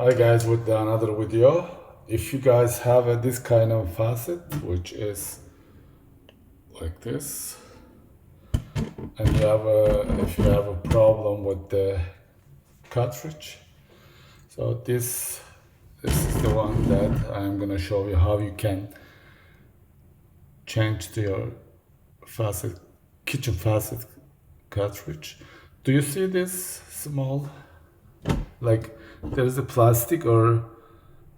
Hi guys, with another video. If you guys have this kind of faucet, which is like this, and if you have a problem with the cartridge, so this is the one that I'm gonna show you how you can change to your faucet, kitchen faucet cartridge. Do you see this small, like there is a plastic, or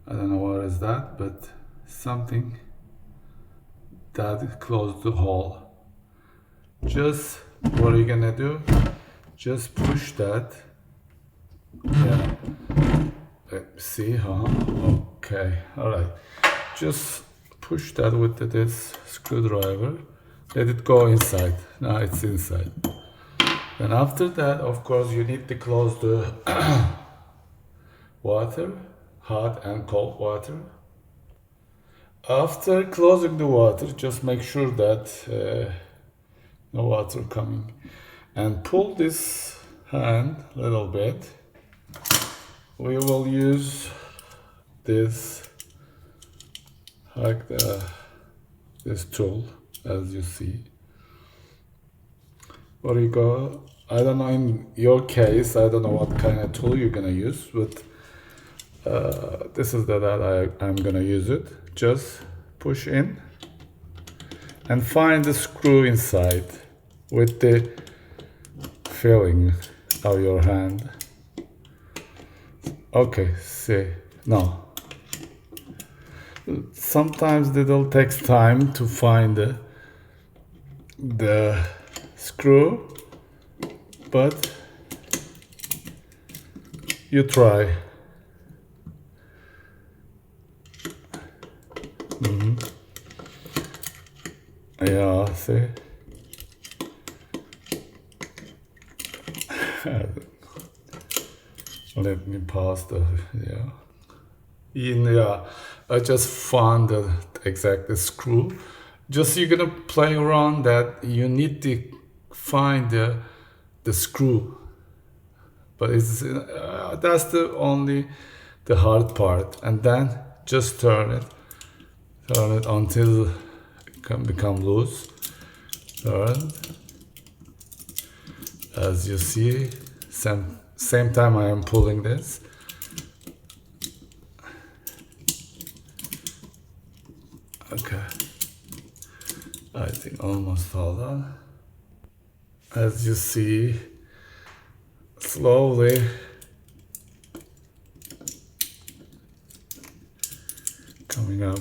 I don't know what is that, but something that closes the hole. Just what are you gonna do? Just push that. Yeah. Let me see, huh? Okay. Alright. Just push that with this screwdriver. Let it go inside. Now it's inside. And after that, of course, you need to close the water, hot and cold water. After closing the water, just make sure that no water coming, and pull this hand a little bit. We will use this this tool, as you see. Or you go, I don't know, in your case, I don't know what kind of tool you're gonna use, but this is I'm gonna use it. Just push in and find the screw inside with the feeling of your hand. Okay, see, no. Sometimes it'll take time to find the screw, but you try. Yeah, see? Let me pause the video. Yeah, I just found the exact screw. Just you're gonna play around that. You need to find the screw, but it's that's the only the hard part. And then just turn it until it can become loose. Turn, as you see. Same time I am pulling this. Okay, I think almost all done. As you see, slowly coming up.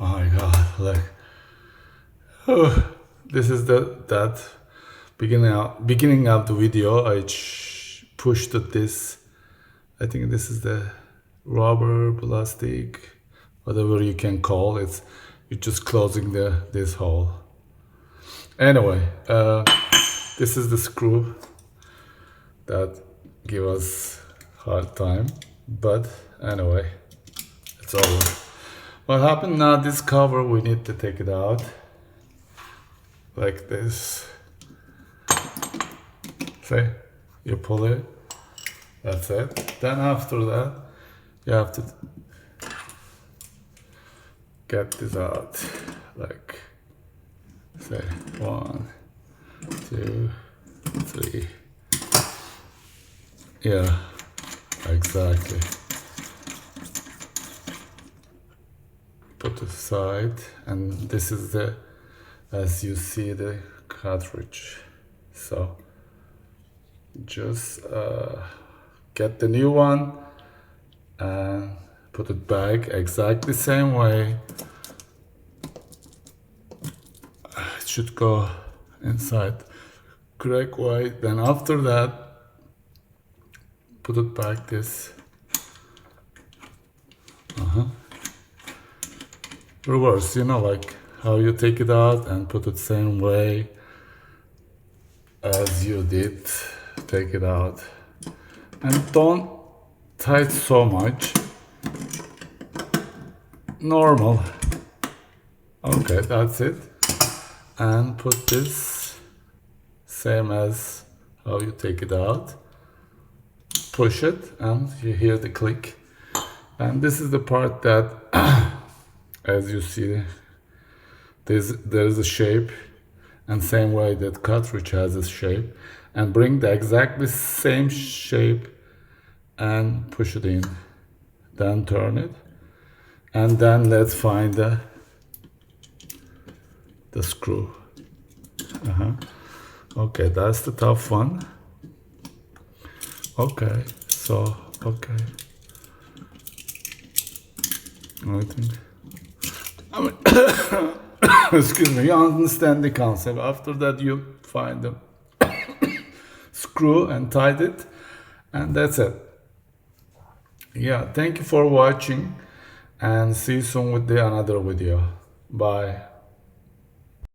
Oh my God! Look, this is that beginning of the video. I pushed this. I think this is the rubber, plastic, whatever you can call it. You're just closing this hole. Anyway, this is the screw that give us hard time. But anyway, it's over. What happened now? This cover, we need to take it out like this. See, you pull it. That's it. Then after that, you have to get this out. Like, say 1, 2, 3. Yeah, exactly. Put it aside, and this is as you see, the cartridge. So just get the new one and put it back exactly same way. It should go inside correct way. Then after that, put it back this. Reverse, like how you take it out and put it same way as you did take it out. And don't tight so much. Normal. Okay, that's it. and put this same as how you take it out. Push it and you hear the click. And this is the part that, as you see, there is a shape, and same way that cartridge has a shape, and bring the exactly same shape and push it in. Then turn it, and then let's find the screw. Okay, that's the tough one. Okay, so okay. I think, I mean, excuse me, you understand the concept. After that, you find the screw and tied it, and that's it. Yeah, thank you for watching, and see you soon with the another video. Bye.